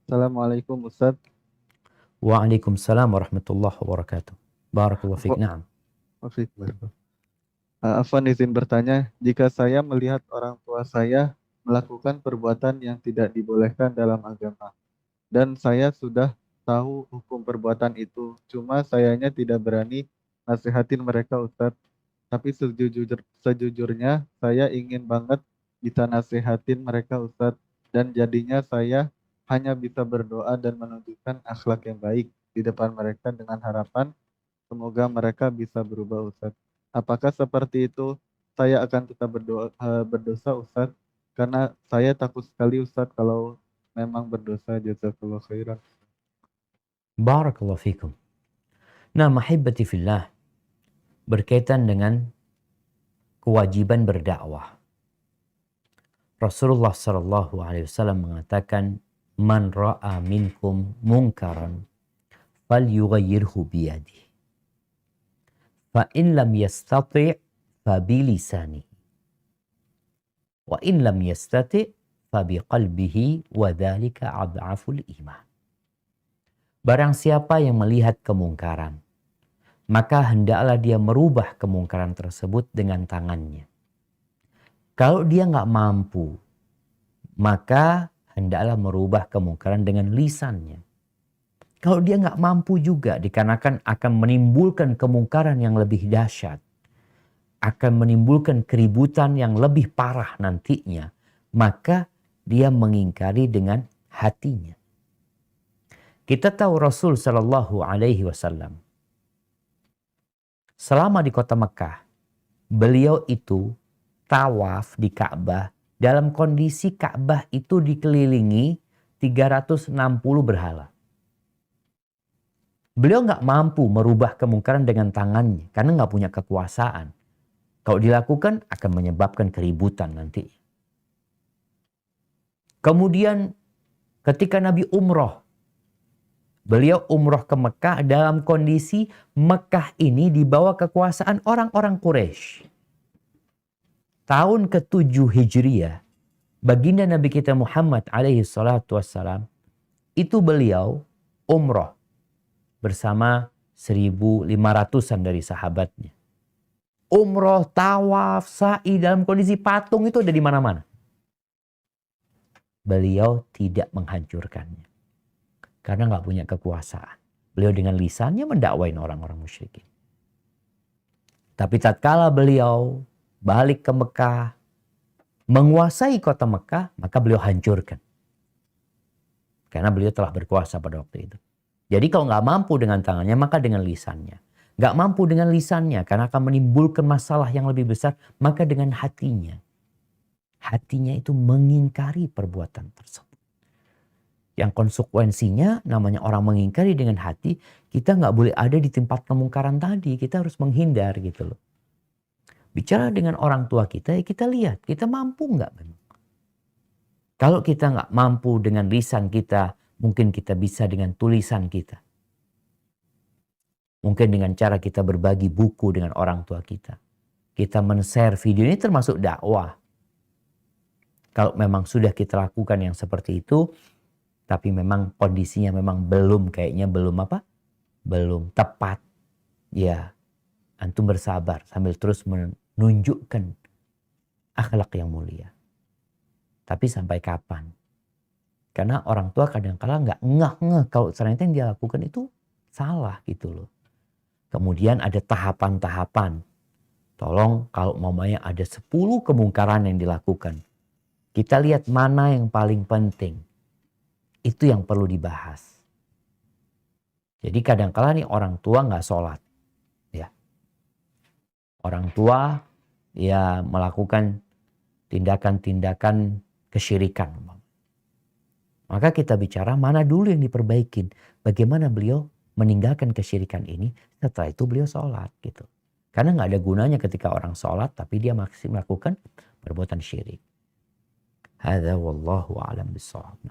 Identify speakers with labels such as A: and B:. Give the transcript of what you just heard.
A: Assalamualaikum Ustaz.
B: Waalaikumsalam warahmatullahi wabarakatuh. Barakallahu fiik.
A: Afwa-
B: Naam.
A: Afik, Bapak. Afwan izin bertanya, jika saya melihat orang tua saya melakukan perbuatan yang tidak dibolehkan dalam agama, dan saya sudah tahu hukum perbuatan itu, cuma sayanya tidak berani nasihatin mereka Ustaz. Tapi sejujurnya saya ingin banget bisa nasihatin mereka Ustaz. Dan jadinya saya hanya bisa berdoa dan menunjukkan akhlak yang baik di depan mereka dengan harapan semoga mereka bisa berubah Ustaz. Apakah seperti itu saya akan tetap berdosa Ustaz? Karena saya takut sekali Ustaz kalau memang berdosa. Jazakallah khairan.
B: Barakallahu fiikum. Nah, mahibbati fillah, berkaitan dengan kewajiban berdakwah. Rasulullah sallallahu alaihi wasallam mengatakan, "Man ra'a minkum munkaran falyughayyirhu biyadihi. Fa in lam yastati' fa bilisanihi. Wa in lam yastati' fa biqalbihi wa dzalika adhaful iman." Barang siapa yang melihat kemungkaran, maka hendaklah dia merubah kemungkaran tersebut dengan tangannya. Kalau dia nggak mampu, maka hendaklah merubah kemungkaran dengan lisannya. Kalau dia nggak mampu juga, dikarenakan akan menimbulkan kemungkaran yang lebih dahsyat, akan menimbulkan keributan yang lebih parah nantinya, maka dia mengingkari dengan hatinya. Kita tahu Rasul Shallallahu Alaihi Wasallam selama di kota Mekah, beliau itu tawaf di Ka'bah dalam kondisi Ka'bah itu dikelilingi 360 berhala. Beliau nggak mampu merubah kemungkaran dengan tangannya karena nggak punya kekuasaan. Kalau dilakukan akan menyebabkan keributan nanti. Kemudian ketika Nabi umroh, beliau umroh ke Mekah dalam kondisi Mekah ini di bawah kekuasaan orang-orang Quraisy. Tahun ke-7 Hijriah, baginda Nabi kita Muhammad alaihi salatu wassalam, itu beliau umroh bersama 1.500-an dari sahabatnya. Umroh, tawaf, sa'i dalam kondisi patung itu ada di mana-mana. Beliau tidak menghancurkannya. Karena nggak punya kekuasaan. Beliau dengan lisannya mendakwain orang-orang musyrikin. Tapi tatkala beliau balik ke Mekah, menguasai kota Mekah, maka beliau hancurkan. Karena beliau telah berkuasa pada waktu itu. Jadi kalau nggak mampu dengan tangannya, maka dengan lisannya. Nggak mampu dengan lisannya karena akan menimbulkan masalah yang lebih besar, maka dengan hatinya. Hatinya itu mengingkari perbuatan tersebut. Yang konsekuensinya namanya orang mengingkari dengan hati, kita nggak boleh ada di tempat kemungkaran tadi. Kita harus menghindar gitu loh. Bicara dengan orang tua kita, ya kita lihat kita mampu nggak. Kalau kita nggak mampu dengan lisan kita, mungkin kita bisa dengan tulisan kita. Mungkin dengan cara kita berbagi buku dengan orang tua kita. Kita men-share video ini termasuk dakwah. Kalau memang sudah kita lakukan yang seperti itu, tapi memang kondisinya memang belum belum tepat. Ya, antum bersabar sambil terus menunjukkan akhlak yang mulia. Tapi sampai kapan? Karena orang tua kadang-kala nggak ngeh kalau ternyata yang dia lakukan itu salah gitu loh. Kemudian ada tahapan-tahapan. Tolong kalau mamanya ada 10 kemungkaran yang dilakukan, kita lihat mana yang paling penting. Itu yang perlu dibahas. Jadi kadang-kala nih orang tua nggak sholat. Ya. Orang tua ya melakukan tindakan-tindakan kesyirikan. Maka kita bicara mana dulu yang diperbaikin. Bagaimana beliau meninggalkan kesyirikan ini, setelah itu beliau sholat gitu. Karena nggak ada gunanya ketika orang sholat tapi dia masih melakukan perbuatan syirik. Hadza wallahu a'lam bishawab.